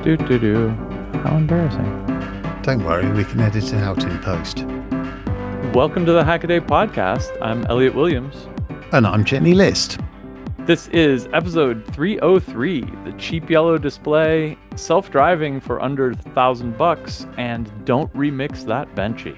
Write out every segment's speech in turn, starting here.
Do do do. How embarrassing. Don't worry, we can edit it out in post. Welcome to the Hackaday podcast. I'm Elliot Williams. And I'm Jenny List. This is episode 303, the cheap yellow display, self-driving for under $1,000, and don't remix that Benchy.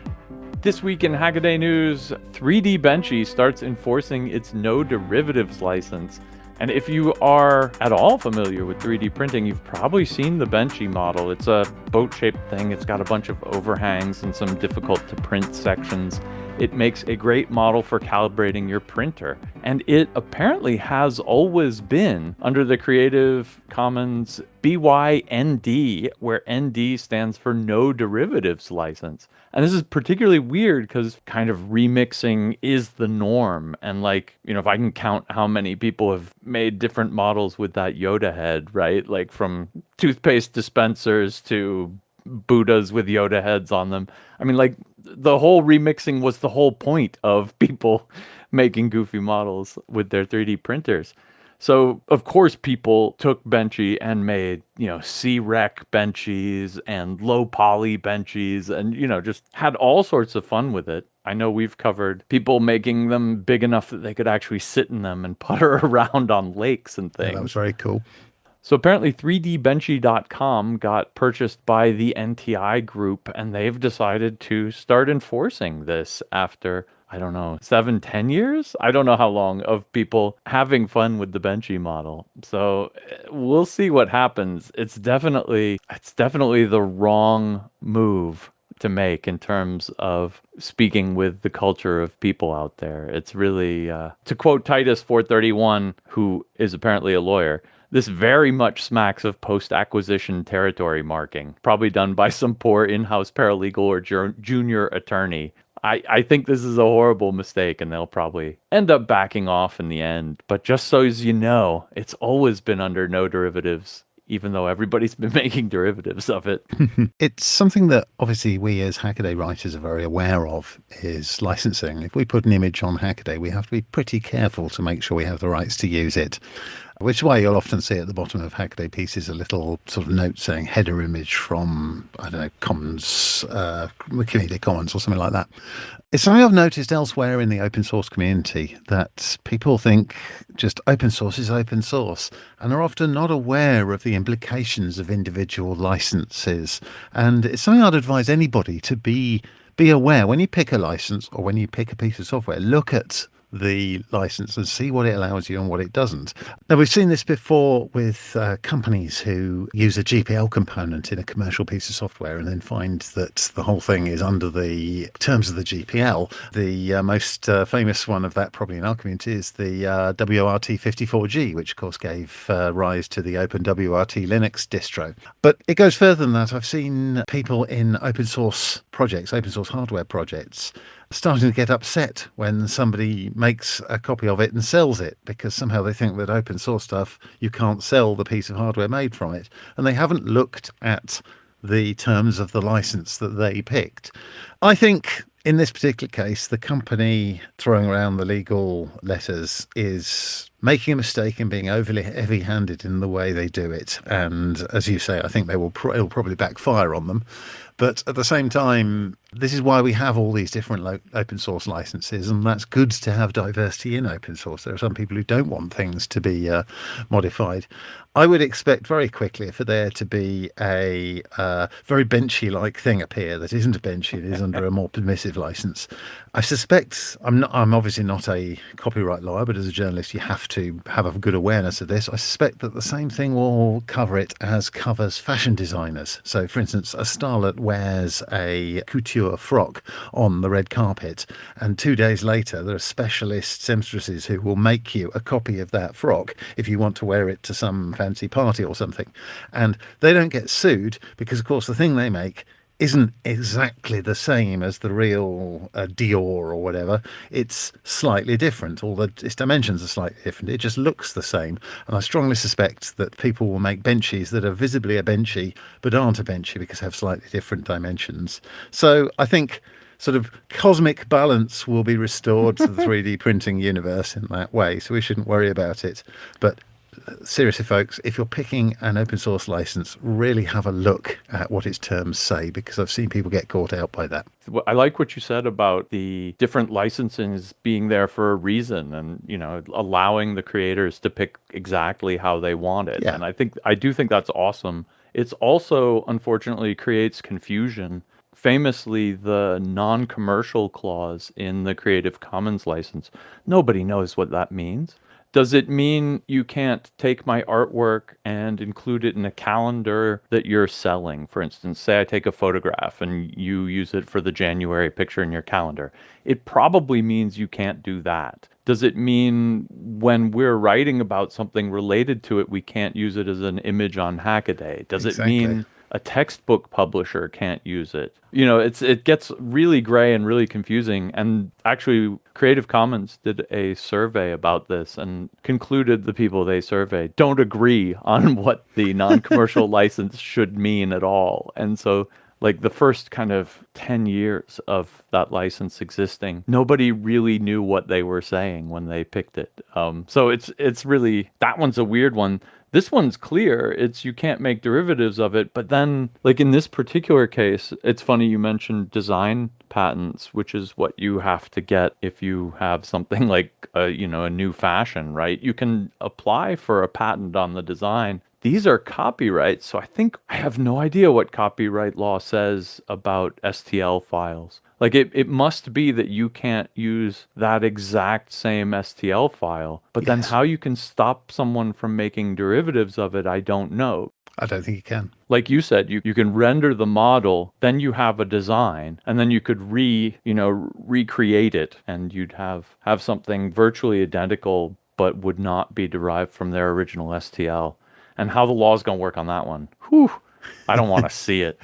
This week in Hackaday news, 3D Benchy starts enforcing its no derivatives license. And if you are at all familiar with 3D printing, you've probably seen the Benchy model. It's a boat-shaped thing. It's got a bunch of overhangs and some difficult-to-print sections. It makes a great model for calibrating your printer. And it apparently has always been under the Creative Commons BYND, where ND stands for No Derivatives License. And this is particularly weird because kind of remixing is the norm. And if I can count how many people have made different models with that Yoda head, right? Like from toothpaste dispensers to Buddhas with Yoda heads on them. I mean, the whole remixing was the whole point of people making goofy models with their 3D printers. So, of course, people took Benchy and made, C-Rec Benchies and low poly Benchies and, just had all sorts of fun with it. I know we've covered people making them big enough that they could actually sit in them and putter around on lakes and things. Yeah, that was very cool. So apparently 3dbenchy.com got purchased by the NTI group, and they've decided to start enforcing this after, 7-10 years? I don't know how long of people having fun with the Benchy model. So we'll see what happens. It's definitely the wrong move to make in terms of speaking with the culture of people out there. It's really, to quote Titus 431, who is apparently a lawyer, this very much smacks of post-acquisition territory marking, probably done by some poor in-house paralegal or junior attorney. I think this is a horrible mistake, and they'll probably end up backing off in the end. But just so as you know, it's always been under no derivatives, even though everybody's been making derivatives of it. It's something that obviously we as Hackaday writers are very aware of, is licensing. If we put an image on Hackaday, we have to be pretty careful to make sure we have the rights to use it. Which is why you'll often see at the bottom of Hackaday pieces a little sort of note saying header image from, Commons, Wikimedia Commons or something like that. It's something I've noticed elsewhere in the open source community, that people think just open source is open source and are often not aware of the implications of individual licenses. And it's something I'd advise anybody to be aware. When you pick a license or when you pick a piece of software, look at the license and see what it allows you and what it doesn't. Now, we've seen this before with companies who use a GPL component in a commercial piece of software and then find that the whole thing is under the terms of the GPL. The most famous one of that probably in our community is the WRT54G, which of course gave rise to the Open WRT Linux distro. But it goes further than that. I've seen people in open source projects, open source hardware projects, starting to get upset when somebody makes a copy of it and sells it, because somehow they think that open source stuff, you can't sell the piece of hardware made from it. And they haven't looked at the terms of the license that they picked. I think in this particular case, the company throwing around the legal letters is making a mistake in being overly heavy-handed in the way they do it. And as you say, I think it'll probably backfire on them. But at the same time, this is why we have all these different open source licenses, and that's good to have diversity in open source. There are some people who don't want things to be modified. I would expect very quickly for there to be a very Benchy-like thing appear that isn't a Benchy, it is under a more permissive license. I suspect, I'm obviously not a copyright lawyer, but as a journalist you have to have a good awareness of this. I suspect that the same thing will cover it as covers fashion designers. So for instance, a starlet wears a couture frock on the red carpet, and 2 days later there are specialist seamstresses who will make you a copy of that frock if you want to wear it to some fancy party or something. And they don't get sued because, of course, the thing they make isn't exactly the same as the real Dior or whatever. It's slightly different, although its dimensions are slightly different. It just looks the same. And I strongly suspect that people will make Benchies that are visibly a Benchy but aren't a Benchy because they have slightly different dimensions. So I think sort of cosmic balance will be restored to the 3D printing universe in that way, so we shouldn't worry about it. But seriously, folks, if you're picking an open source license, really have a look at what its terms say, because I've seen people get caught out by that. I like what you said about the different licensings being there for a reason and, allowing the creators to pick exactly how they want it. Yeah, And I do think that's awesome. It's also, unfortunately, creates confusion. Famously, the non-commercial clause in the Creative Commons license, nobody knows what that means. Does it mean you can't take my artwork and include it in a calendar that you're selling? For instance, say I take a photograph and you use it for the January picture in your calendar. It probably means you can't do that. Does it mean when we're writing about something related to it, we can't use it as an image on Hackaday? Does it exactly. mean a textbook publisher can't use it? It gets really gray and really confusing. And actually, Creative Commons did a survey about this and concluded the people they surveyed don't agree on what the non-commercial license should mean at all. And so like the first kind of 10 years of that license existing, nobody really knew what they were saying when they picked it. So it's really, that one's a weird one. This one's clear. It's you can't make derivatives of it. But then, like in this particular case, it's funny you mentioned design patents, which is what you have to get if you have something like a new fashion, right? You can apply for a patent on the design. These are copyrights, so I have no idea what copyright law says about STL files. Like it must be that you can't use that exact same STL file, but then Yes, how you can stop someone from making derivatives of it, I don't know. I don't think you can. Like you said, you can render the model, then you have a design, and then you could recreate it, and you'd have something virtually identical, but would not be derived from their original STL. And how the law is going to work on that one, whew, I don't want to see it.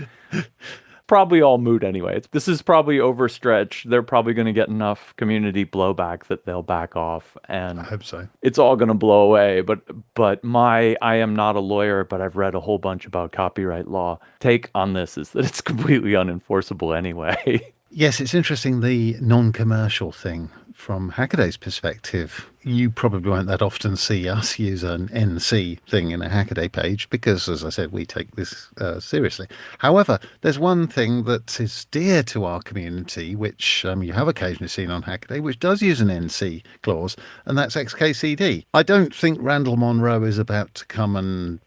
Probably all moot anyway. This is probably overstretched. They're probably going to get enough community blowback that they'll back off, I and hope so. it's all going to blow away. But I am not a lawyer, but I've read a whole bunch about copyright law. Take on this is that it's completely unenforceable anyway. Yes, it's interesting, the non-commercial thing. From Hackaday's perspective, you probably won't that often see us use an NC thing in a Hackaday page because, as I said, we take this seriously. However, there's one thing that is dear to our community, which you have occasionally seen on Hackaday, which does use an NC clause, and that's XKCD. I don't think Randall Monroe is about to come and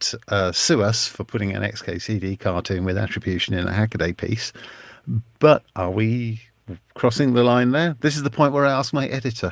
sue us for putting an XKCD cartoon with attribution in a Hackaday piece. But are we crossing the line there? This is the point where I ask my editor.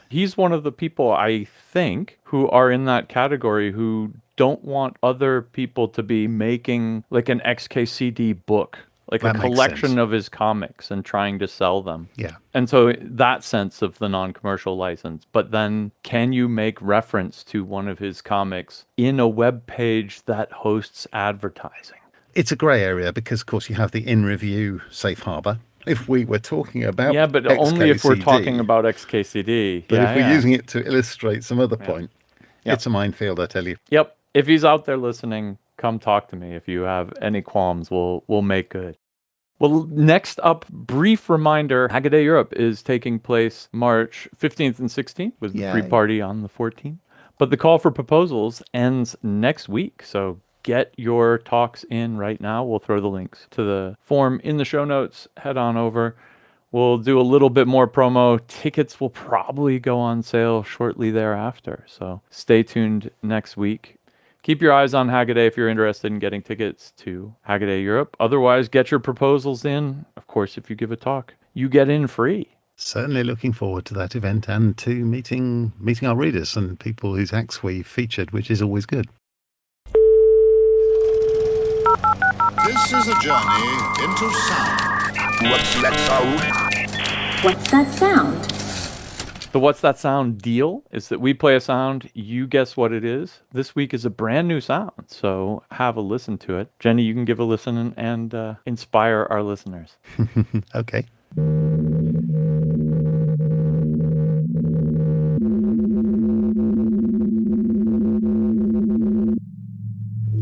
He's one of the people I think who are in that category who don't want other people to be making like an XKCD book, like a That makes sense. collection of his comics and trying to sell them. Yeah. And so that sense of the non-commercial license, but then can you make reference to one of his comics in a web page that hosts advertising? It's a grey area because, of course, you have the in-review safe harbour. If we were talking about Yeah, but only if we're XKCD, talking about XKCD. but Yeah, if we're yeah. using it to illustrate some other point, Yep. it's a minefield, I tell you. Yep. If he's out there listening, come talk to me. If you have any qualms, we'll make good. Well, next up, brief reminder, Hackaday Europe is taking place March 15th and 16th with the Yay. pre-party on the 14th. But the call for proposals ends next week, so get your talks in right now. We'll throw the links to the form in the show notes. Head on over. We'll do a little bit more promo. Tickets will probably go on sale shortly thereafter, so stay tuned next week. Keep your eyes on Hackaday if you're interested in getting tickets to Hackaday Europe. Otherwise, get your proposals in. Of course, if you give a talk, you get in free. Certainly looking forward to that event and to meeting our readers and people whose acts we featured, which is always good. This is a journey into sound. What's that sound? What's that sound? The What's That Sound deal is that we play a sound, you guess what it is. This week is a brand new sound, so have a listen to it. Jenny, you can give a listen and inspire our listeners. Okay.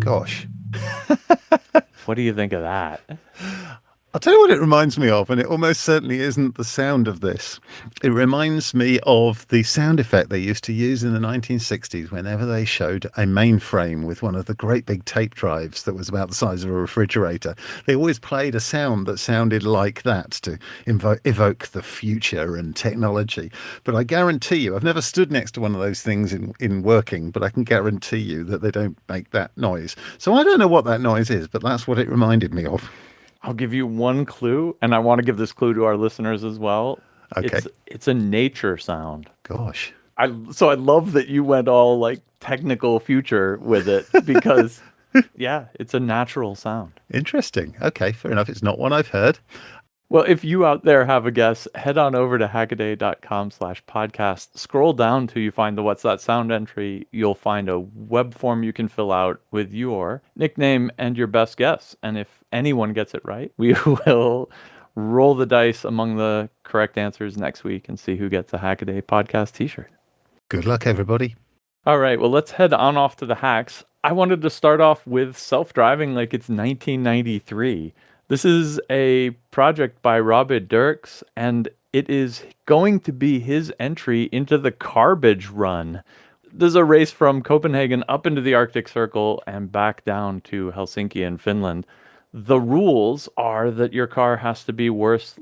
Gosh. What do you think of that? I'll tell you what it reminds me of, and it almost certainly isn't the sound of this. It reminds me of the sound effect they used to use in the 1960s whenever they showed a mainframe with one of the great big tape drives that was about the size of a refrigerator. They always played a sound that sounded like that to evoke the future and technology. But I guarantee you, I've never stood next to one of those things in working, but I can guarantee you that they don't make that noise. So I don't know what that noise is, but that's what it reminded me of. I'll give you one clue, and I want to give this clue to our listeners as well. Okay. It's a nature sound. Gosh. So I love that you went all like technical future with it because yeah, it's a natural sound. Interesting. Okay, fair enough. It's not one I've heard. Well, if you out there have a guess, head on over to hackaday.com/podcast. Scroll down till you find the What's That Sound entry. You'll find a web form you can fill out with your nickname and your best guess. And if anyone gets it right, we will roll the dice among the correct answers next week and see who gets a Hackaday podcast t-shirt. Good luck, everybody. All right, well, let's head on off to the hacks. I wanted to start off with self-driving like it's 1993. This is a project by Robert Dirks, and it is going to be his entry into the Garbage Run. This is a race from Copenhagen up into the Arctic Circle and back down to Helsinki in Finland. The rules are that your car has to be worth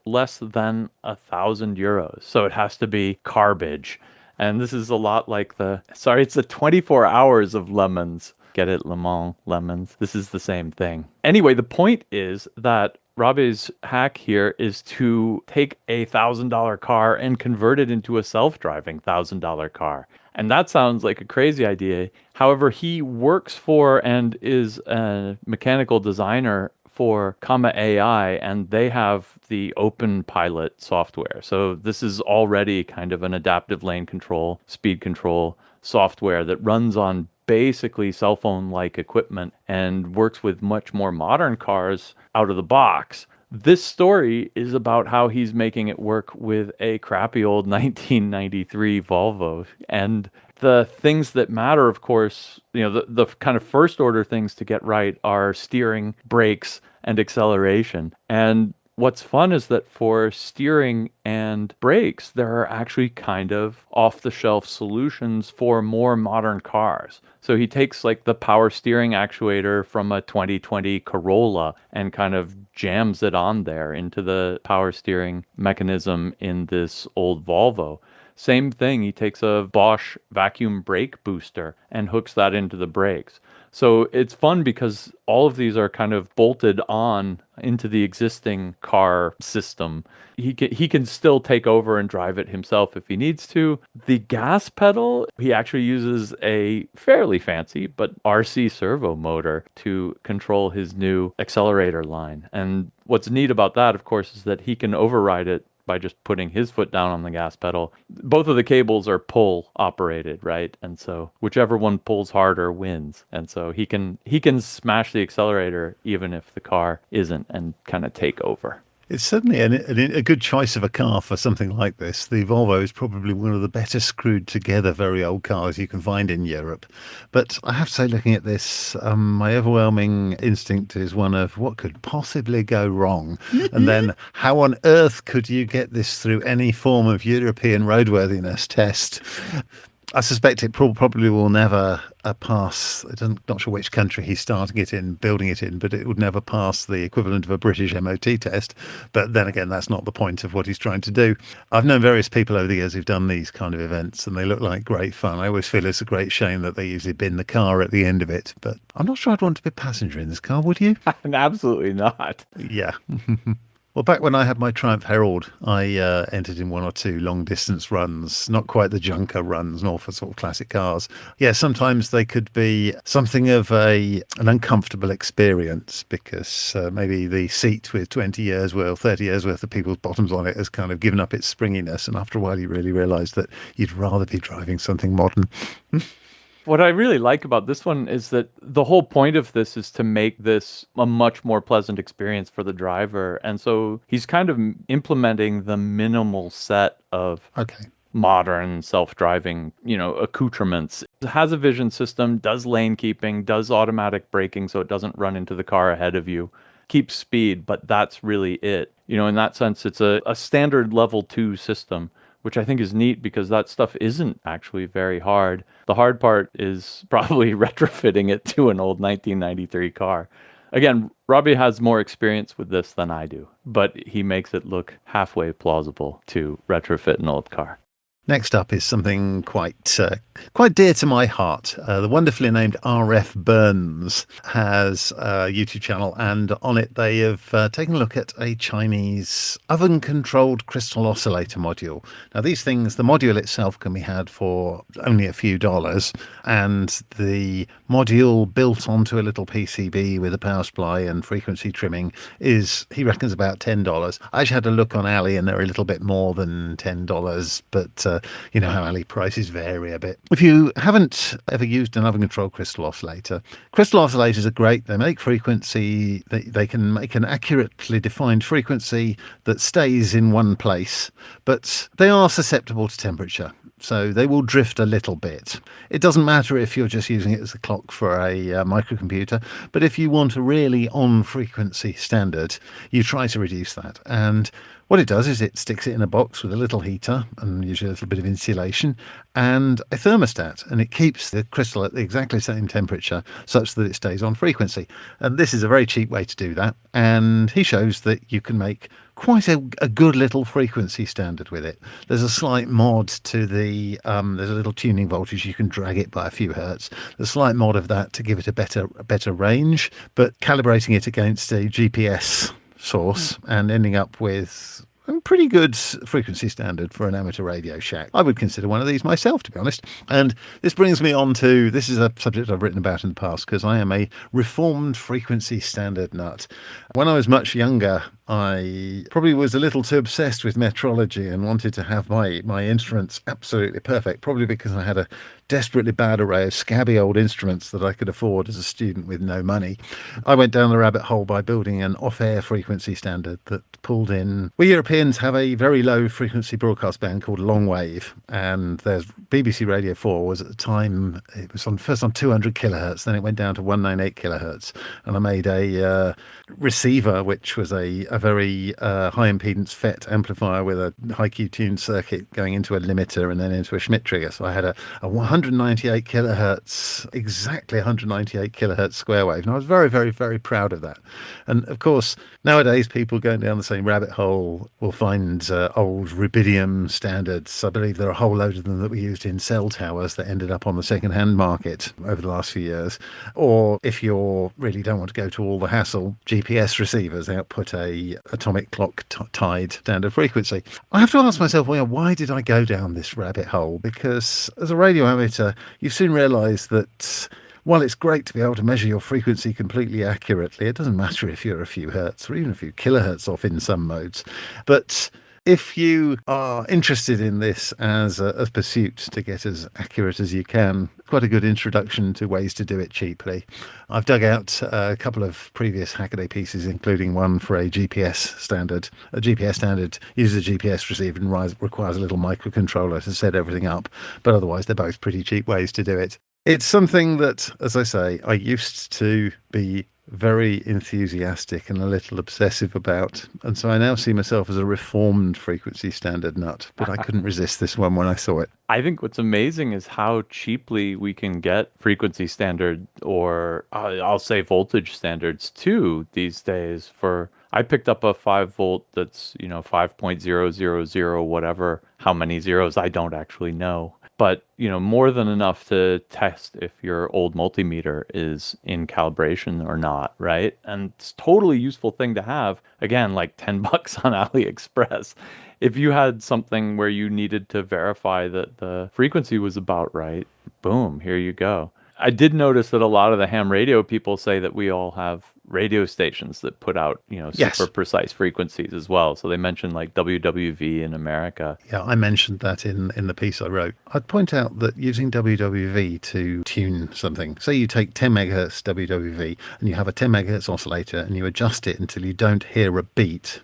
less than €1,000. So it has to be garbage. And this is a lot like it's the 24 hours of lemons. Get it, Le Mans, lemons. This is the same thing. Anyway, the point is that Robbie's hack here is to take a $1,000 car and convert it into a self-driving $1,000 car. And that sounds like a crazy idea. However, he works for and is a mechanical designer for Comma AI, and they have the Open Pilot software. So this is already kind of an adaptive lane control, speed control software that runs on basically cell phone-like equipment and works with much more modern cars out of the box. This story is about how he's making it work with a crappy old 1993 Volvo. And the things that matter, of course, the kind of first order things to get right are steering, brakes, and acceleration. And what's fun is that for steering and brakes, there are actually kind of off-the-shelf solutions for more modern cars. So he takes like the power steering actuator from a 2020 Corolla and kind of jams it on there into the power steering mechanism in this old Volvo. Same thing, he takes a Bosch vacuum brake booster and hooks that into the brakes. So it's fun because all of these are kind of bolted on into the existing car system. He can still take over and drive it himself if he needs to. The gas pedal, he actually uses a fairly fancy but RC servo motor to control his new accelerator line. And what's neat about that, of course, is that he can override it by just putting his foot down on the gas pedal. Both of the cables are pull operated, right? And so whichever one pulls harder wins. And so he can smash the accelerator even if the car isn't and kind of take over. It's certainly a good choice of a car for something like this. The Volvo is probably one of the better screwed together very old cars you can find in Europe. But I have to say, looking at this, my overwhelming instinct is one of what could possibly go wrong? And then how on earth could you get this through any form of European roadworthiness test? I suspect it probably will never pass. I'm not sure which country he's starting it in, building it in, but it would never pass the equivalent of a British MOT test. But then again, that's not the point of what he's trying to do. I've known various people over the years who've done these kind of events, and they look like great fun. I always feel it's a great shame that they usually bin the car at the end of it. But I'm not sure I'd want to be a passenger in this car, would you? Absolutely not. Yeah. Well, back when I had my Triumph Herald, I entered in one or two long-distance runs, not quite the junker runs, nor for sort of classic cars. Yeah, sometimes they could be something of an uncomfortable experience because maybe the seat with 20 years worth, 30 years worth of people's bottoms on it has kind of given up its springiness. And after a while, you really realise that you'd rather be driving something modern. What I really like about this one is that the whole point of this is to make this a much more pleasant experience for the driver. And so he's kind of implementing the minimal set of modern self-driving, accoutrements. It has a vision system, does lane keeping, does automatic braking so it doesn't run into the car ahead of you. keeps speed, but that's really it. In that sense, it's a standard level 2 system, which I think is neat because that stuff isn't actually very hard. The hard part is probably retrofitting it to an old 1993 car. Again, Robbie has more experience with this than I do, but he makes it look halfway plausible to retrofit an old car. Next up is something quite dear to my heart. The wonderfully named RF Burns has a YouTube channel, and on it they have taken a look at a Chinese oven-controlled crystal oscillator module. Now these things, the module itself can be had for only a few dollars, and the module built onto a little PCB with a power supply and frequency trimming is, he reckons, about $10. I actually had a look on Ali and they're a little bit more than $10, but you know how Ali prices vary a bit. If you haven't ever used an oven-controlled crystal oscillator, crystal oscillators are great. They make frequency, they can make an accurately defined frequency that stays in one place, but they are susceptible to temperature. So they will drift a little bit. It doesn't matter if you're just using it as a clock for a microcomputer, but if you want a really on-frequency standard, you try to reduce that. And what it does is it sticks it in a box with a little heater and usually a little bit of insulation and a thermostat, and it keeps the crystal at the exactly same temperature such that it stays on frequency. And this is a very cheap way to do that. And he shows that you can make quite a good little frequency standard with it. There's a slight mod to the, there's a little tuning voltage, you can drag it by a few hertz. There's a slight mod of that to give it a better range, but calibrating it against a GPS source and ending up with a pretty good frequency standard for an amateur Radio Shack. I would consider one of these myself, to be honest. And this brings me on to, this is a subject I've written about in the past because I am a reformed frequency standard nut. When I was much younger, I probably was a little too obsessed with metrology and wanted to have my instruments absolutely perfect, probably because I had a desperately bad array of scabby old instruments that I could afford as a student with no money. I went down the rabbit hole by building an off-air frequency standard that pulled in. We Europeans have a very low frequency broadcast band called long wave, and there's BBC Radio 4 was at the time, it was first on 200 kilohertz, then it went down to 198 kilohertz, and I made a receiver which was a very high impedance FET amplifier with a high Q tuned circuit going into a limiter and then into a Schmitt trigger. So I had a 198 kilohertz, exactly 198 kilohertz square wave, and I was very, very, very proud of that. And of course, nowadays people going down the same rabbit hole will find old rubidium standards. I believe there are a whole load of them that were used in cell towers that ended up on the second-hand market over the last few years. Or if you really don't want to go to all the hassle, GPS receivers output a atomic clock tied standard frequency. I have to ask myself, well, why did I go down this rabbit hole? Because as a radio amateur, you soon realise that while it's great to be able to measure your frequency completely accurately, it doesn't matter if you're a few hertz or even a few kilohertz off in some modes. But if you are interested in this as a pursuit to get as accurate as you can, quite a good introduction to ways to do it cheaply. I've dug out a couple of previous Hackaday pieces, including one for a GPS standard. A GPS standard uses a GPS receiver and requires a little microcontroller to set everything up, but otherwise they're both pretty cheap ways to do it. It's something that, as I say, I used to be very enthusiastic and a little obsessive about, and so I now see myself as a reformed frequency standard nut, but I couldn't resist this one when I saw it. I think what's amazing is how cheaply we can get frequency standard, or I'll say voltage standards too these days. I picked up a 5 volt that's 5.000 whatever, how many zeros I don't actually know, but more than enough to test if your old multimeter is in calibration or not, right? And it's a totally useful thing to have. Again, like $10 on AliExpress. If you had something where you needed to verify that the frequency was about right, boom, here you go. I did notice that a lot of the ham radio people say that we all have radio stations that put out, super precise frequencies as well. So they mentioned like WWV in America. Yeah, I mentioned that in the piece I wrote. I'd point out that using WWV to tune something, say you take 10 megahertz WWV and you have a 10 megahertz oscillator and you adjust it until you don't hear a beat,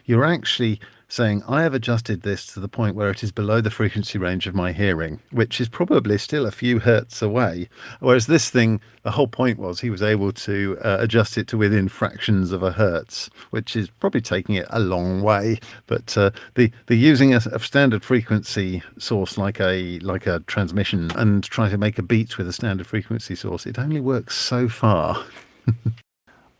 you're actually saying, I have adjusted this to the point where it is below the frequency range of my hearing, which is probably still a few hertz away. Whereas this thing, the whole point was he was able to adjust it to within fractions of a hertz, which is probably taking it a long way. But the using a standard frequency source like a transmission and trying to make a beat with a standard frequency source, it only works so far.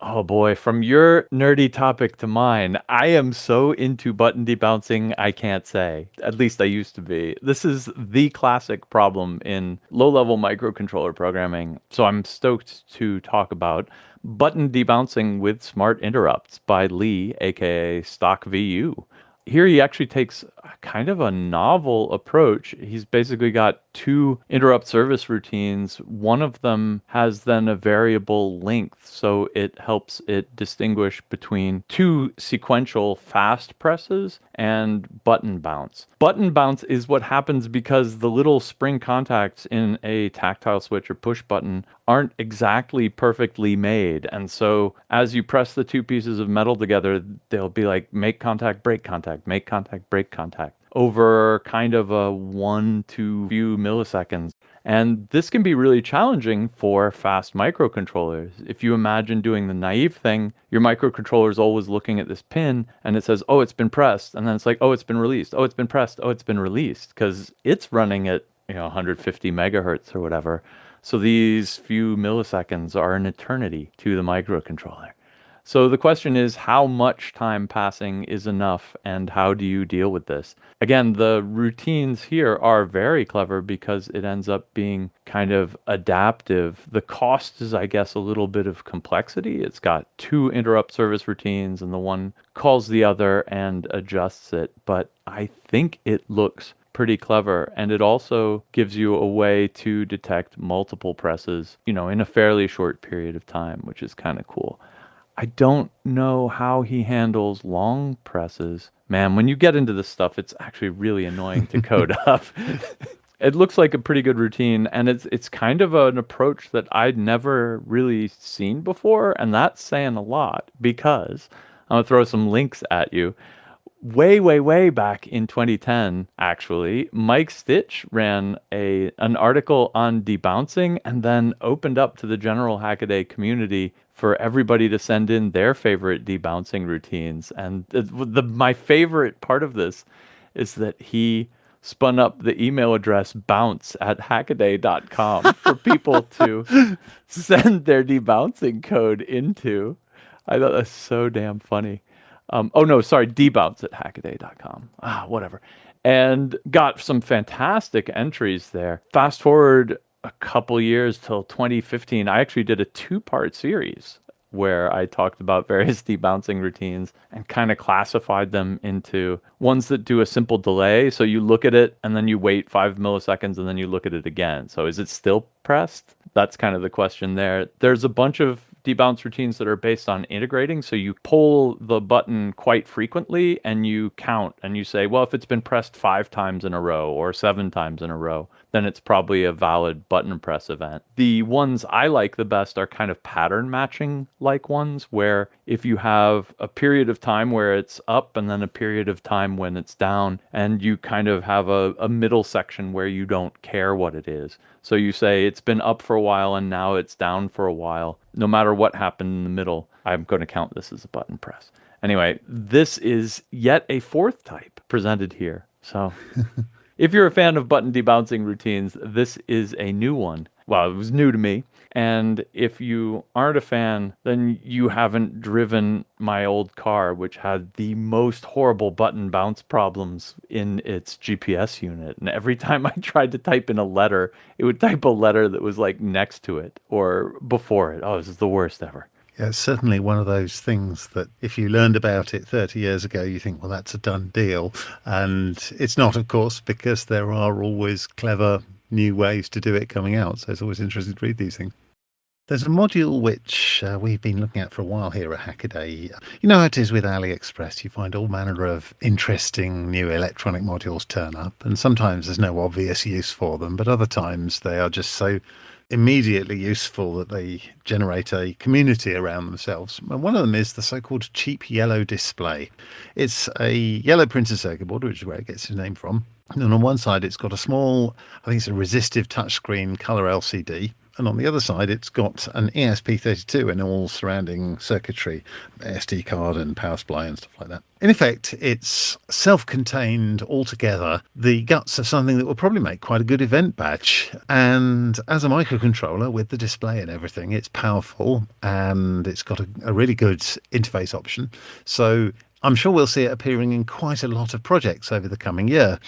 Oh boy, from your nerdy topic to mine, I am so into button debouncing, I can't say. At least I used to be. This is the classic problem in low-level microcontroller programming, so I'm stoked to talk about button debouncing with smart interrupts by Lee, aka Stock VU. Here he actually takes kind of a novel approach. He's basically got two interrupt service routines. One of them has then a variable length, so it helps it distinguish between two sequential fast presses and button bounce. Button bounce is what happens because the little spring contacts in a tactile switch or push button aren't exactly perfectly made. And so as you press the two pieces of metal together, they'll be like make contact, break contact, make contact, break contact over kind of a 1 to few milliseconds. And this can be really challenging for fast microcontrollers. If you imagine doing the naive thing, your microcontroller is always looking at this pin and it says, oh, it's been pressed. And then it's like, oh, it's been released. Oh, it's been pressed. Oh, it's been released. Because it's running at 150 megahertz or whatever. So these few milliseconds are an eternity to the microcontroller. So the question is, how much time passing is enough, and how do you deal with this? Again, the routines here are very clever because it ends up being kind of adaptive. The cost is, I guess, a little bit of complexity. It's got two interrupt service routines, and the one calls the other and adjusts it. But I think it looks pretty clever, and it also gives you a way to detect multiple presses, in a fairly short period of time, which is kind of cool. I don't know how he handles long presses. Man, when you get into this stuff, it's actually really annoying to code up. It looks like a pretty good routine, and it's kind of an approach that I'd never really seen before, and that's saying a lot because I'm going to throw some links at you. Way, way, way back in 2010, actually, Mike Stitch ran an article on debouncing and then opened up to the general Hackaday community for everybody to send in their favorite debouncing routines. And my favorite part of this is that he spun up the email address bounce@hackaday.com for people to send their debouncing code into. I thought that's so damn funny. debounce@hackaday.com. Whatever. And got some fantastic entries there. Fast forward a couple years till 2015, I actually did a 2-part series where I talked about various debouncing routines and kind of classified them into ones that do a simple delay. So you look at it and then you wait 5 milliseconds and then you look at it again. So is it still pressed? That's kind of the question there. There's a bunch of debounce routines that are based on integrating. So you pull the button quite frequently and you count and you say, well, if it's been pressed 5 times in a row or 7 times in a row, then it's probably a valid button press event. The ones I like the best are kind of pattern matching like ones, where if you have a period of time where it's up and then a period of time when it's down, and you kind of have a middle section where you don't care what it is. So you say it's been up for a while and now it's down for a while. No matter what happened in the middle, I'm going to count this as a button press. Anyway, this is yet a 4th type presented here. So if you're a fan of button debouncing routines, this is a new one. Well, it was new to me. And if you aren't a fan, then you haven't driven my old car, which had the most horrible button bounce problems in its GPS unit. And every time I tried to type in a letter, it would type a letter that was like next to it or before it. Oh, this is the worst ever. Yeah, it's certainly one of those things that if you learned about it 30 years ago, you think, well, that's a done deal. And it's not, of course, because there are always clever new ways to do it coming out. So it's always interesting to read these things. There's a module which we've been looking at for a while here at Hackaday. You know how it is with AliExpress. You find all manner of interesting new electronic modules turn up, and sometimes there's no obvious use for them, but other times they are just so immediately useful that they generate a community around themselves. And one of them is the so-called cheap yellow display. It's a yellow printed circuit board, which is where it gets its name from. And on one side, it's got a small, I think it's a resistive touchscreen color LCD. And on the other side, it's got an ESP32 and all surrounding circuitry, SD card and power supply and stuff like that. In effect, it's self-contained altogether, the guts of something that will probably make quite a good event badge. And as a microcontroller with the display and everything, it's powerful and it's got a really good interface option. So I'm sure we'll see it appearing in quite a lot of projects over the coming year.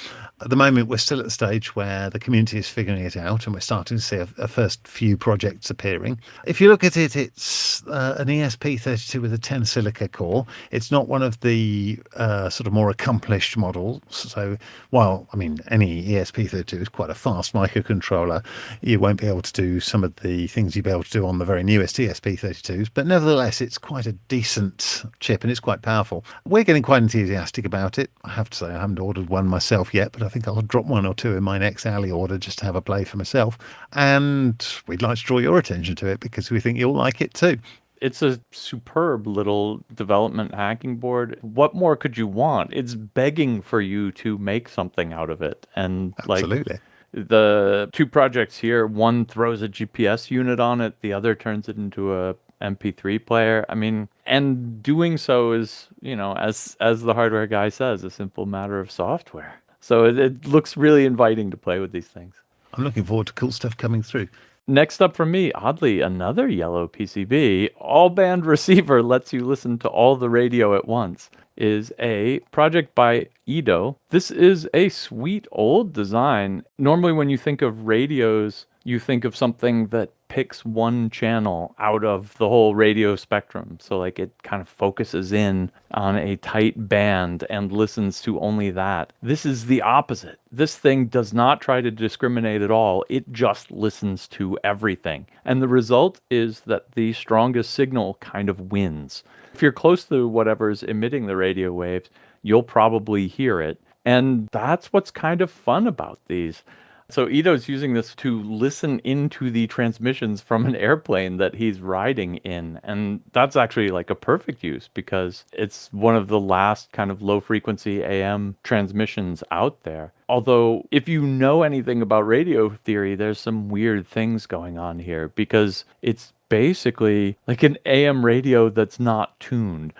At the moment, we're still at the stage where the community is figuring it out and we're starting to see a first few projects appearing. If you look at it, it's an ESP32 with a 10 silica core. It's not one of the sort of more accomplished models. So while, I mean, any ESP32 is quite a fast microcontroller, you won't be able to do some of the things you'll be able to do on the very newest ESP32s. But nevertheless, it's quite a decent chip and it's quite powerful. We're getting quite enthusiastic about it. I have to say I haven't ordered one myself yet, but I think I'll drop one or two in my next alley order just to have a play for myself. And we'd like to draw your attention to it because we think you'll like it too. It's a superb little development hacking board. What more could you want? It's begging for you to make something out of it. And Absolutely. The two projects here, one throws a GPS unit on it, the other turns it into a MP3 player. I mean, and doing so is, as the hardware guy says, a simple matter of software. So it looks really inviting to play with these things. I'm looking forward to cool stuff coming through. Next up from me, oddly, another yellow PCB, all-band receiver lets you listen to all the radio at once, is a project by Edo. This is a sweet old design. Normally when you think of radios, you think of something that picks one channel out of the whole radio spectrum. So like it kind of focuses in on a tight band and listens to only that. This is the opposite. This thing does not try to discriminate at all. It just listens to everything. And the result is that the strongest signal kind of wins. If you're close to whatever's emitting the radio waves, you'll probably hear it. And that's what's kind of fun about these. So Ito's using this to listen into the transmissions from an airplane that he's riding in. And that's actually like a perfect use because it's one of the last kind of low frequency AM transmissions out there. Although if you know anything about radio theory, there's some weird things going on here because it's basically like an AM radio that's not tuned.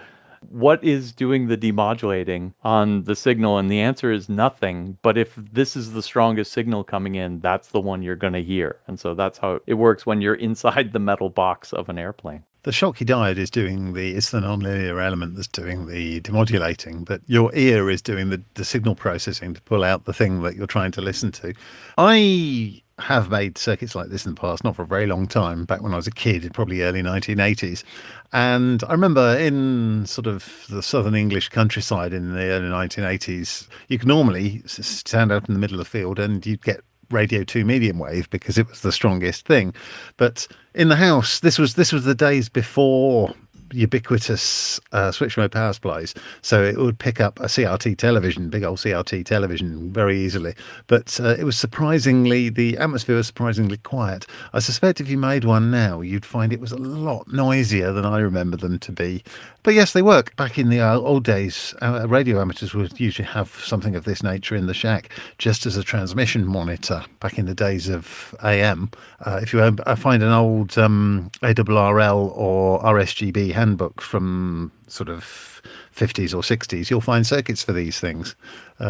What is doing the demodulating on the signal? And the answer is nothing. But if this is the strongest signal coming in, that's the one you're going to hear. And so that's how it works when you're inside the metal box of an airplane. The Schottky diode is doing it's the nonlinear element that's doing the demodulating, but your ear is doing the signal processing to pull out the thing that you're trying to listen to. I have made circuits like this in the past, not for a very long time, back when I was a kid, probably early 1980s. And I remember in sort of the southern English countryside in the early 1980s, you could normally stand out in the middle of the field and you'd get Radio 2 medium wave because it was the strongest thing. But in the house, this was the days before ubiquitous switch mode power supplies, so it would pick up a CRT television, big old CRT television, very easily. But it was the atmosphere was surprisingly quiet. I suspect if you made one now, you'd find it was a lot noisier than I remember them to be. But yes, they work. Back in the old days, radio amateurs would usually have something of this nature in the shack, just as a transmission monitor. Back in the days of AM, if you find an old ARRL or RSGB handbook from sort of 50s or 60s, you'll find circuits for these things.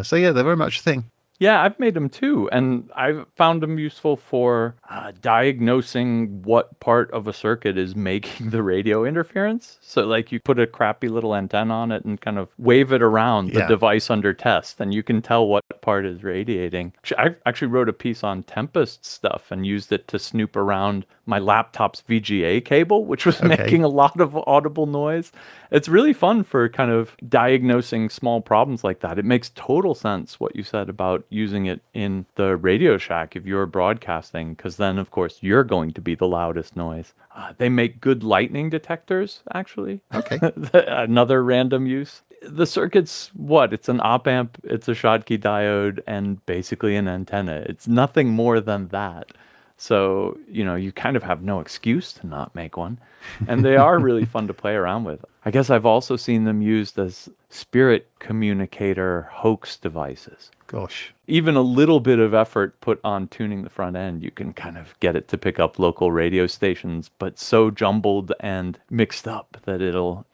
So yeah, they're very much a thing. Yeah, I've made them too, and I've found them useful for diagnosing what part of a circuit is making the radio interference. So like you put a crappy little antenna on it and kind of wave it around the device under test, and you can tell what part is radiating. I actually wrote a piece on Tempest stuff and used it to snoop around my laptop's VGA cable, which was making a lot of audible noise. It's really fun for kind of diagnosing small problems like that. It makes total sense what you said about using it in the Radio Shack if you're broadcasting, because then, of course, you're going to be the loudest noise. They make good lightning detectors, actually. Okay. Another random use. The circuit's it's an op-amp, it's a Schottky diode, and basically an antenna. It's nothing more than that. So, you kind of have no excuse to not make one. And they are really fun to play around with. I guess I've also seen them used as spirit communicator hoax devices. Gosh. Even a little bit of effort put on tuning the front end, you can kind of get it to pick up local radio stations, but so jumbled and mixed up that it'll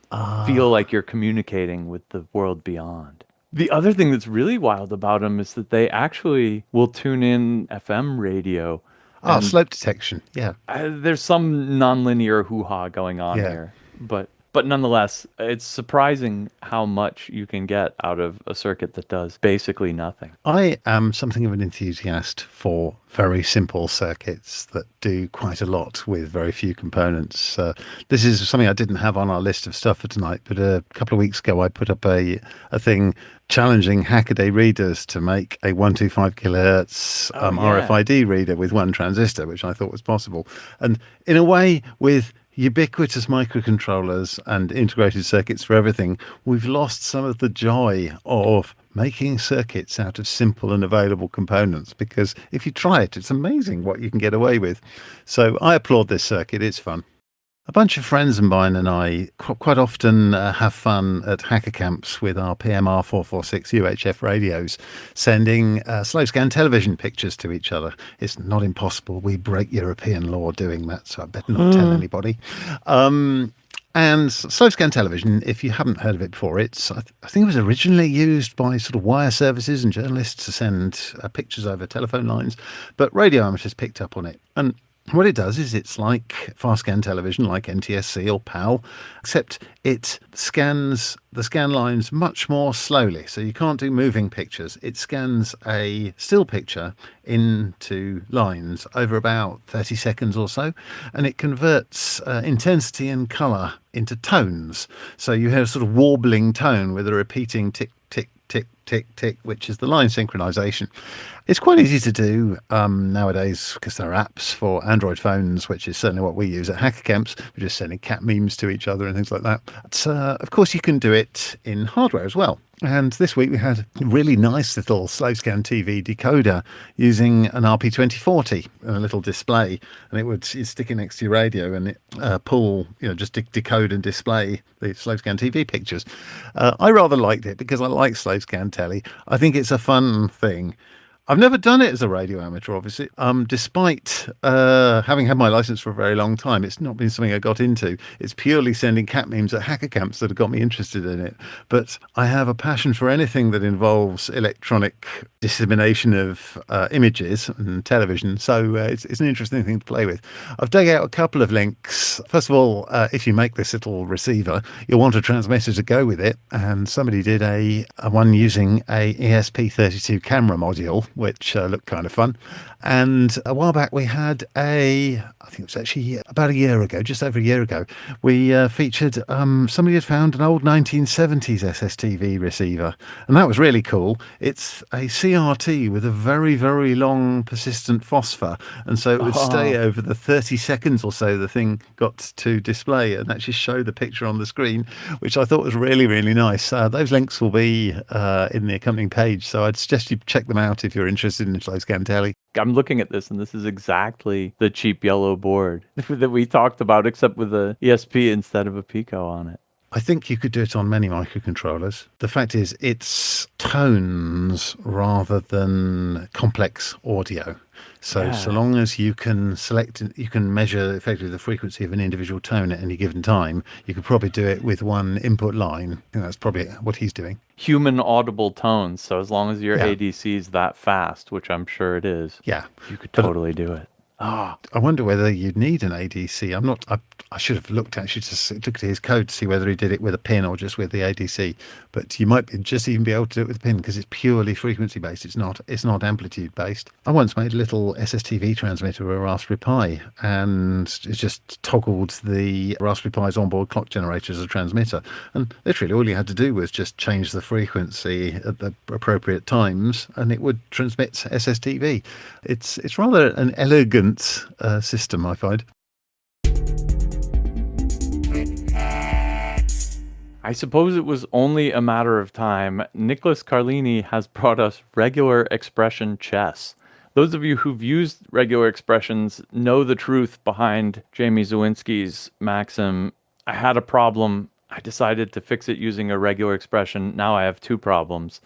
feel like you're communicating with the world beyond. The other thing that's really wild about them is that they actually will tune in FM radio. Oh, slope detection. Yeah. There's some nonlinear hoo-ha going on here, but nonetheless, it's surprising how much you can get out of a circuit that does basically nothing. I am something of an enthusiast for very simple circuits that do quite a lot with very few components. This is something I didn't have on our list of stuff for tonight, but a couple of weeks ago I put up a thing challenging Hackaday readers to make a 125 kilohertz RFID reader with one transistor, which I thought was possible. And in a way, with ubiquitous microcontrollers and integrated circuits for everything, we've lost some of the joy of making circuits out of simple and available components, because if you try it, it's amazing what you can get away with. So I applaud this circuit. It's fun. A bunch of friends of mine and I quite often have fun at hacker camps with our PMR 446 UHF radios, sending slow scan television pictures to each other. It's not impossible. We break European law doing that, so I better not tell anybody. And slow scan television, if you haven't heard of it before, I think it was originally used by sort of wire services and journalists to send pictures over telephone lines, but radio amateurs picked up on it. And what it does is it's like fast scan television, like NTSC or PAL, except it scans the scan lines much more slowly. So you can't do moving pictures. It scans a still picture into lines over about 30 seconds or so, and it converts intensity and colour into tones. So you hear a sort of warbling tone with a repeating tick, tick, tick, tick, tick, which is the line synchronization. It's quite easy to do nowadays because there are apps for Android phones, which is certainly what we use at hacker camps. We're just sending cat memes to each other and things like that. But, of course, you can do it in hardware as well. And this week we had a really nice little slow scan TV decoder using an RP2040 and a little display, and you'd stick it next to your radio and it pull, just decode and display the slow scan TV pictures. I rather liked it because I like slow scan telly. I think it's a fun thing. I've never done it as a radio amateur, obviously. Despite having had my license for a very long time, it's not been something I got into. It's purely sending cat memes at hacker camps that have got me interested in it. But I have a passion for anything that involves electronic dissemination of images and television. So it's an interesting thing to play with. I've dug out a couple of links. First of all, if you make this little receiver, you'll want a transmitter to go with it. And somebody did a one using a ESP32 camera module, which looked kind of fun. And a while back we had I think it was actually about a year ago, just over a year ago, we featured somebody had found an old 1970s SSTV receiver. And that was really cool. It's a CRT with a very, very long persistent phosphor. And so it would stay over the 30 seconds or so the thing got to display and actually show the picture on the screen, which I thought was really, really nice. Those links will be in the accompanying page. So I'd suggest you check them out if you're interested in slow scan telly. I'm looking at this, and this is exactly the cheap yellow board that we talked about, except with a ESP instead of a Pico on it. I think you could do it on many microcontrollers. The fact is, it's tones rather than complex audio. So long as you can you can measure effectively the frequency of an individual tone at any given time, you could probably do it with one input line. I think that's probably what he's doing. Human audible tones. So as long as your ADC is that fast, which I'm sure it is, you could totally do it. I wonder whether you'd need an ADC. I should have looked at his code to see whether he did it with a pin or just with the ADC. But you might just even be able to do it with a pin because it's purely frequency based. It's not amplitude based. I once made a little SSTV transmitter with a Raspberry Pi, and it just toggled the Raspberry Pi's onboard clock generator as a transmitter. And literally all you had to do was just change the frequency at the appropriate times, and it would transmit SSTV. It's rather an elegant system, I find. I suppose it was only a matter of time. Nicholas Carlini has brought us regular expression chess. Those of you who've used regular expressions know the truth behind Jamie Zawinski's maxim. I had a problem. I decided to fix it using a regular expression. Now I have two problems.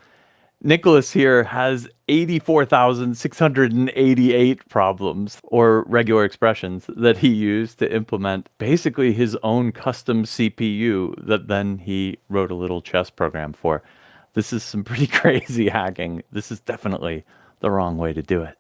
Nicholas here has 84,688 problems or regular expressions that he used to implement basically his own custom CPU that then he wrote a little chess program for. This is some pretty crazy hacking. This is definitely the wrong way to do it.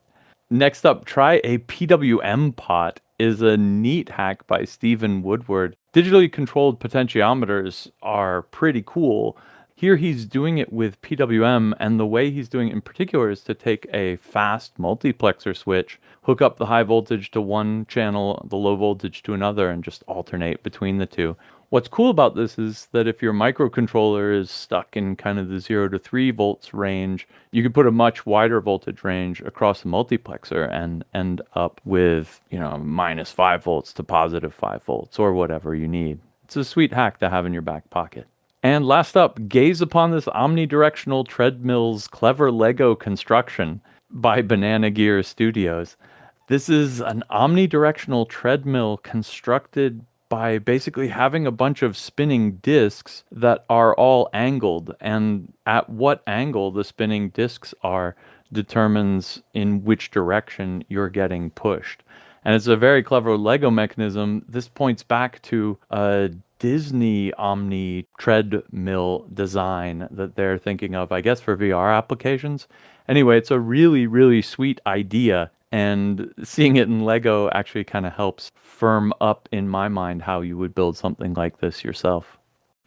Next up, try a PWM pot is a neat hack by Stephen Woodward. Digitally controlled potentiometers are pretty cool. Here he's doing it with PWM, and the way he's doing it in particular is to take a fast multiplexer switch, hook up the high voltage to one channel, the low voltage to another, and just alternate between the two. What's cool about this is that if your microcontroller is stuck in kind of the 0 to 3 volts range, you could put a much wider voltage range across the multiplexer and end up with, minus 5 volts to positive 5 volts or whatever you need. It's a sweet hack to have in your back pocket. And last up, gaze upon this omnidirectional treadmill's clever Lego construction by Banana Gear Studios. This is an omnidirectional treadmill constructed by basically having a bunch of spinning discs that are all angled, and at what angle the spinning discs are determines in which direction you're getting pushed. And it's a very clever Lego mechanism. This points back to a Disney Omni treadmill design that they're thinking of, I guess, for VR applications. Anyway, it's a really, really sweet idea. And seeing it in Lego actually kind of helps firm up in my mind how you would build something like this yourself.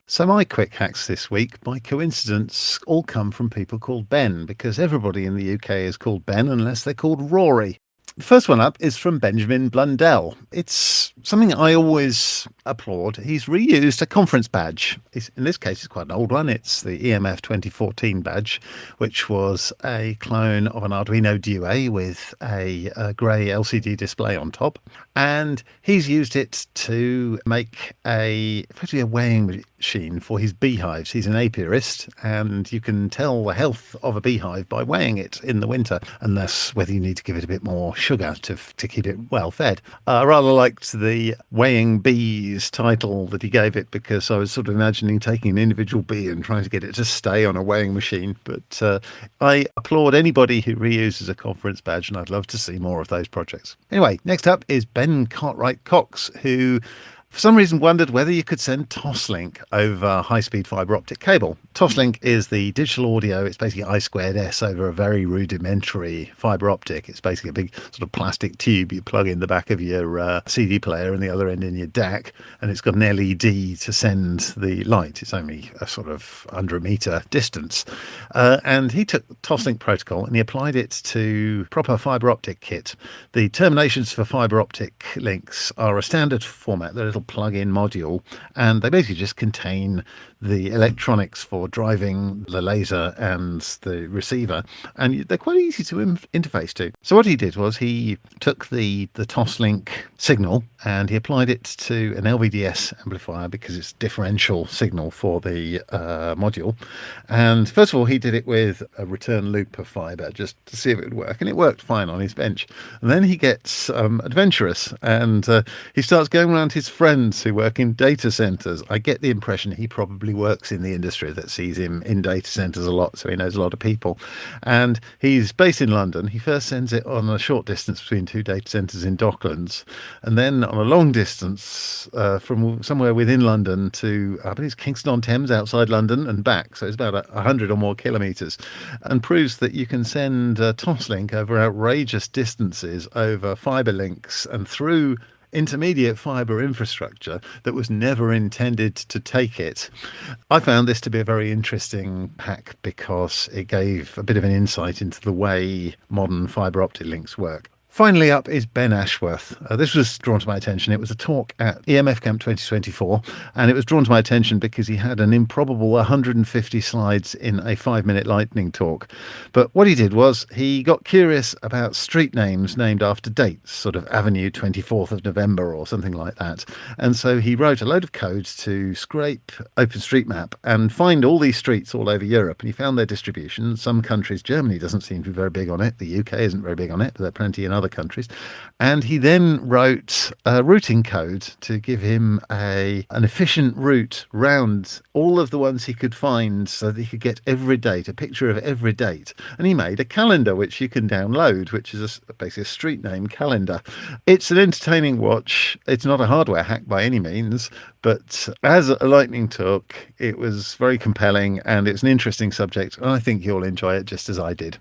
So my quick hacks this week, by coincidence, all come from people called Ben, because everybody in the UK is called Ben unless they're called Rory. The first one up is from Benjamin Blundell. It's something I always applaud. He's reused a conference badge. In this case, it's quite an old one. It's the EMF 2014 badge, which was a clone of an Arduino Due with a grey LCD display on top. And he's used it to make effectively a weighing machine for his beehives. He's an apiarist, and you can tell the health of a beehive by weighing it in the winter, and thus whether you need to give it a bit more sugar to keep it well fed. I rather liked the Weighing Bees title that he gave it, because I was sort of imagining taking an individual bee and trying to get it to stay on a weighing machine. But I applaud anybody who reuses a conference badge, and I'd love to see more of those projects. Anyway, next up is Ben Cartwright-Cox, who for some reason wondered whether you could send TOSLINK over high-speed fibre optic cable. TOSLINK is the digital audio. It's basically I²S over a very rudimentary fibre optic. It's basically a big sort of plastic tube you plug in the back of your CD player and the other end in your DAC, and it's got an LED to send the light. It's only a sort of under a metre distance. And he took the TOSLINK protocol and he applied it to proper fibre optic kit. The terminations for fibre optic links are a standard format, they're a little plug-in module, and they basically just contain the electronics for driving the laser and the receiver, and they're quite easy to interface to. So what he did was he took the TOSLINK signal and he applied it to an LVDS amplifier, because it's differential signal for the module. And first of all, he did it with a return loop of fibre just to see if it would work, and it worked fine on his bench. And then he gets adventurous, and he starts going around his friends who work in data centres. I get the impression he probably works in the industry that sees him in data centres a lot, so he knows a lot of people. And he's based in London. He first sends it on a short distance between two data centres in Docklands, and then on a long distance from somewhere within London to, I believe it's Kingston-on-Thames outside London and back. So it's about 100 or more kilometres, and proves that you can send TOSLINK over outrageous distances over fibre links and through intermediate fibre infrastructure that was never intended to take it. I found this to be a very interesting hack because it gave a bit of an insight into the way modern fibre optic links work. Finally up is Ben Ashworth. This was drawn to my attention. It was a talk at EMF Camp 2024, and it was drawn to my attention because he had an improbable 150 slides in a 5-minute lightning talk. But what he did was he got curious about street names named after dates, sort of Avenue 24th of November or something like that. And so he wrote a load of code to scrape OpenStreetMap and find all these streets all over Europe. And he found their distribution. Some countries, Germany doesn't seem to be very big on it. The UK isn't very big on it, but there are plenty in other countries. And he then wrote a routing code to give him an efficient route round all of the ones he could find so that he could get every date, a picture of every date. And he made a calendar which you can download, which is basically a street name calendar. It's an entertaining watch. It's not a hardware hack by any means, but as a lightning talk, it was very compelling and it's an interesting subject. And I think you'll enjoy it just as I did.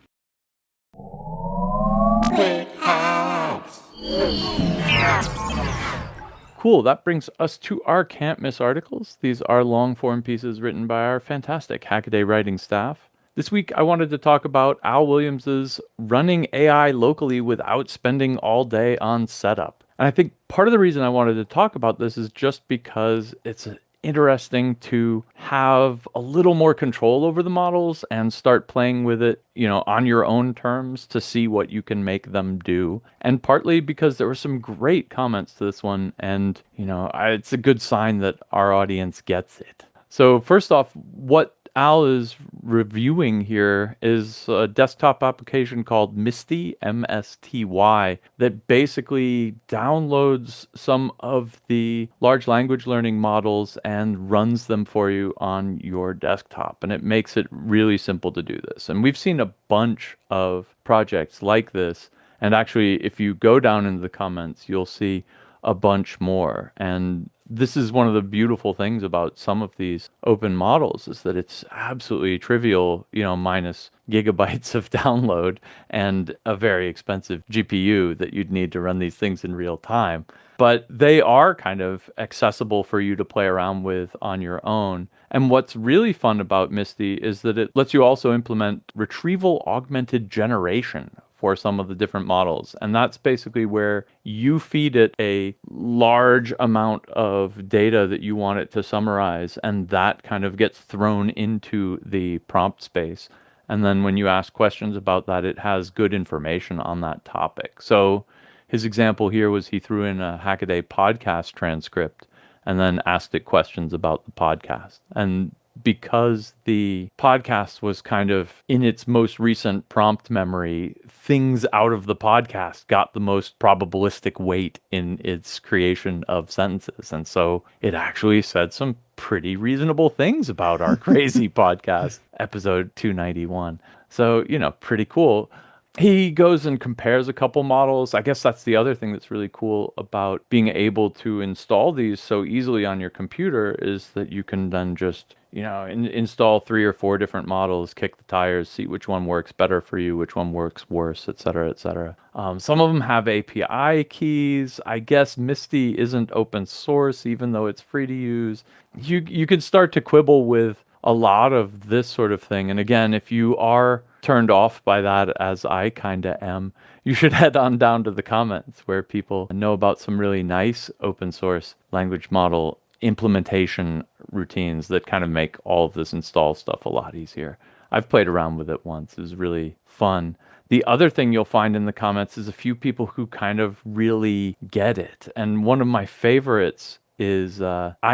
Cool. That brings us to our Can't Miss articles. These are long-form pieces written by our fantastic Hackaday writing staff. This week, I wanted to talk about Al Williams's running AI locally without spending all day on setup. And I think part of the reason I wanted to talk about this is just because it's interesting to have a little more control over the models and start playing with it, on your own terms to see what you can make them do. And partly because there were some great comments to this one, and, it's a good sign that our audience gets it. So first off, what Al is reviewing here is a desktop application called Misty, M-S-T-Y, that basically downloads some of the large language learning models and runs them for you on your desktop. And it makes it really simple to do this. And we've seen a bunch of projects like this. And actually, if you go down into the comments, you'll see a bunch more. And this is one of the beautiful things about some of these open models is that it's absolutely trivial, minus gigabytes of download and a very expensive GPU that you'd need to run these things in real time. But they are kind of accessible for you to play around with on your own. And what's really fun about Misty is that it lets you also implement retrieval augmented generation for some of the different models. And that's basically where you feed it a large amount of data that you want it to summarize, and that kind of gets thrown into the prompt space. And then when you ask questions about that, it has good information on that topic. So his example here was he threw in a Hackaday podcast transcript and then asked it questions about the podcast. And because the podcast was kind of in its most recent prompt memory, things out of the podcast got the most probabilistic weight in its creation of sentences. And so it actually said some pretty reasonable things about our crazy podcast, episode 291. So, pretty cool. He goes and compares a couple models. I guess that's the other thing that's really cool about being able to install these so easily on your computer is that you can then just, install 3 or 4 different models, kick the tires, see which one works better for you, which one works worse, et cetera, et cetera. Some of them have API keys. I guess Misty isn't open source, even though it's free to use. You can start to quibble with a lot of this sort of thing. And again, if you are turned off by that, as I kind of am, you should head on down to the comments where people know about some really nice open source language model implementation routines that kind of make all of this install stuff a lot easier. I've played around with it once. It was really fun. The other thing you'll find in the comments is a few people who kind of really get it. And one of my favorites is IMQQMI,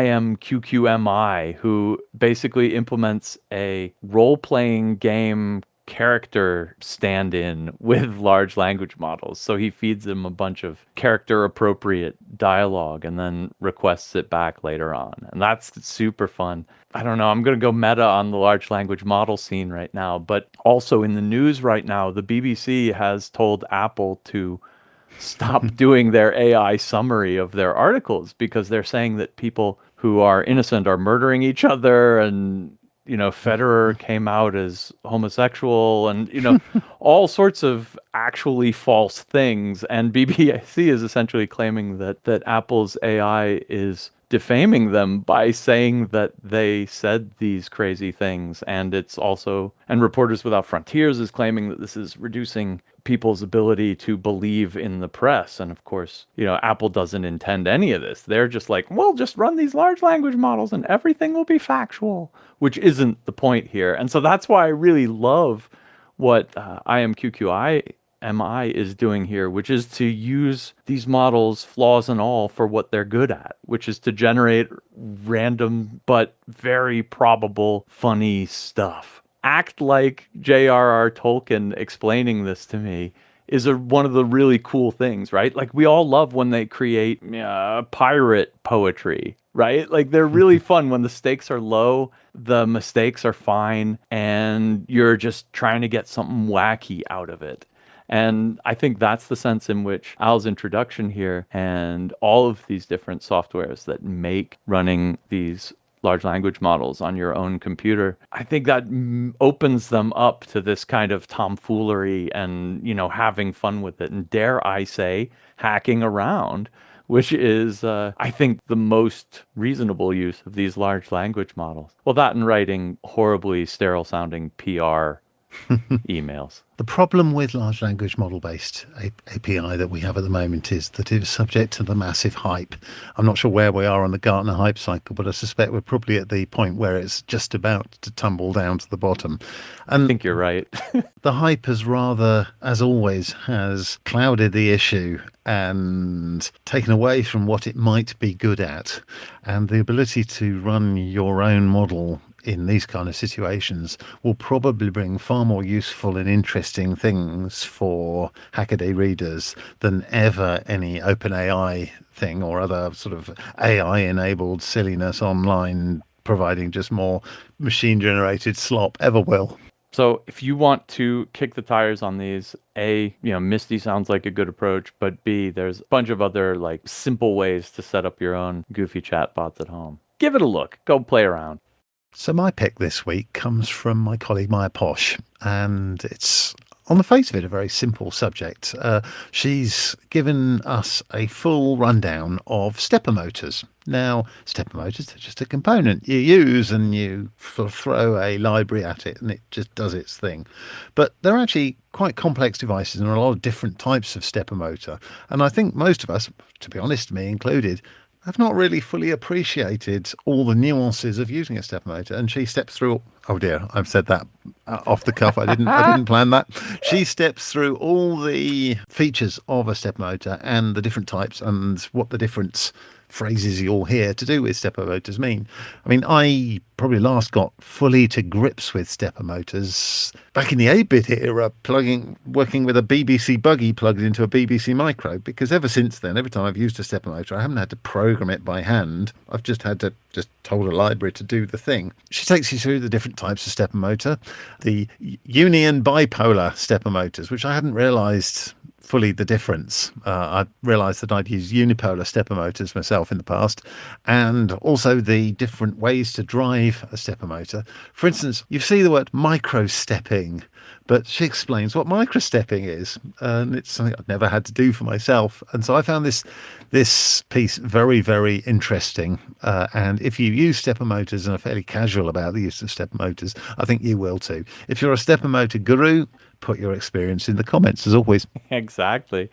who basically implements a role-playing game character stand-in with large language models. So he feeds them a bunch of character-appropriate dialogue and then requests it back later on. And that's super fun. I don't know, I'm going to go meta on the large language model scene right now, but also in the news right now, the BBC has told Apple to stop doing their AI summary of their articles because they're saying that people who are innocent are murdering each other, and Federer came out as homosexual, and all sorts of actually false things. And BBC is essentially claiming that Apple's AI is defaming them by saying that they said these crazy things. And it's also, and Reporters Without Frontiers is claiming that this is reducing people's ability to believe in the press. And of course, Apple doesn't intend any of this. They're just like, well, just run these large language models and everything will be factual, which isn't the point here. And so that's why I really love what IMQQIMI is doing here, which is to use these models, flaws and all, for what they're good at, which is to generate random but very probable, funny stuff. Act like J.R.R. Tolkien explaining this to me is one of the really cool things, right? Like, we all love when they create pirate poetry, right? Like, they're really fun when the stakes are low, the mistakes are fine, and you're just trying to get something wacky out of it. And I think that's the sense in which Al's introduction here and all of these different softwares that make running these large language models on your own computer, I think that opens them up to this kind of tomfoolery and, having fun with it. And dare I say, hacking around, which is, I think, the most reasonable use of these large language models. Well, that and writing horribly sterile sounding PR emails. The problem with large language model-based API that we have at the moment is that it is subject to the massive hype. I'm not sure where we are on the Gartner hype cycle, but I suspect we're probably at the point where it's just about to tumble down to the bottom. And I think you're right. the hype has rather, as always, has clouded the issue and taken away from what it might be good at. And the ability to run your own model in these kind of situations will probably bring far more useful and interesting things for Hackaday readers than ever any OpenAI thing or other sort of AI-enabled silliness online providing just more machine-generated slop ever will. So if you want to kick the tires on these, A, Misty sounds like a good approach, but B, there's a bunch of other like simple ways to set up your own goofy chatbots at home. Give it a look. Go play around. So my pick this week comes from my colleague Maya Posh, and it's, on the face of it, a very simple subject. She's given us a full rundown of stepper motors. Now, stepper motors are just a component you use and you throw a library at it and it just does its thing. But they're actually quite complex devices and there are a lot of different types of stepper motor. And I think most of us, to be honest, me included, have not really fully appreciated all the nuances of using a stepper motor. And she steps through, oh dear, I've said that off the cuff. I didn't plan that. She steps through all the features of a stepper motor and the different types and what the different phrases you'll hear to do with stepper motors mean. I mean, I probably last got fully to grips with stepper motors back in the 8-bit era, working with a BBC buggy plugged into a BBC micro, because ever since then, every time I've used a stepper motor, I haven't had to program it by hand. I've just had to told a library to do the thing. She takes you through the different types of stepper motor, the union bipolar stepper motors, which I hadn't realised fully the difference. I realised that I'd used unipolar stepper motors myself in the past, and also the different ways to drive a stepper motor. For instance, you see the word micro-stepping, but she explains what micro-stepping is, and it's something I've never had to do for myself. And so I found this piece very, very interesting. And if you use stepper motors and are fairly casual about the use of stepper motors, I think you will too. If you're a stepper motor guru, put your experience in the comments, as always. Exactly.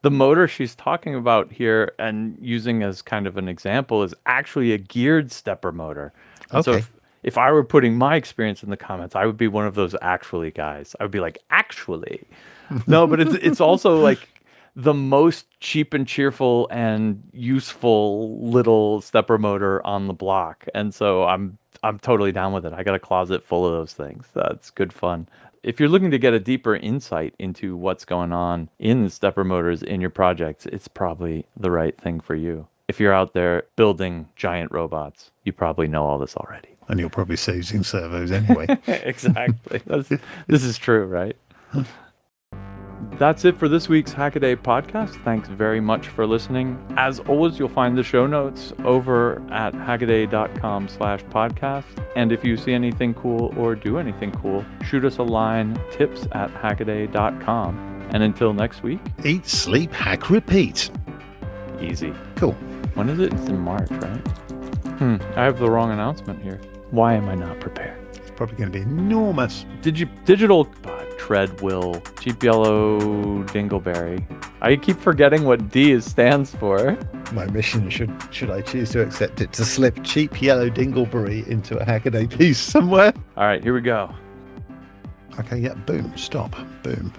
The motor she's talking about here and using as kind of an example is actually a geared stepper motor. And Okay. So if I were putting my experience in the comments, I would be one of those actually guys. I would be like, actually. No, but it's also like the most cheap and cheerful and useful little stepper motor on the block. And so I'm totally down with it. I got a closet full of those things. That's good fun. If you're looking to get a deeper insight into what's going on in the stepper motors in your projects, it's probably the right thing for you. If you're out there building giant robots, you probably know all this already. And you're probably using servos anyway. Exactly. This is true, right? That's it for this week's Hackaday podcast. Thanks very much for listening. As always, you'll find the show notes over at hackaday.com/podcast. And if you see anything cool or do anything cool, shoot us a line, tips@hackaday.com. And until next week, Eat, sleep, hack, repeat. easy. Cool. When is it? It's in March, right? I have the wrong announcement here. Why am I not prepared? It's probably going to be enormous. Digital tread will. Cheap yellow dingleberry. I keep forgetting what D stands for. My mission, should I choose to accept it, to slip cheap yellow dingleberry into a Hackaday piece somewhere. All right, here we go. Okay, yeah, boom, stop, boom.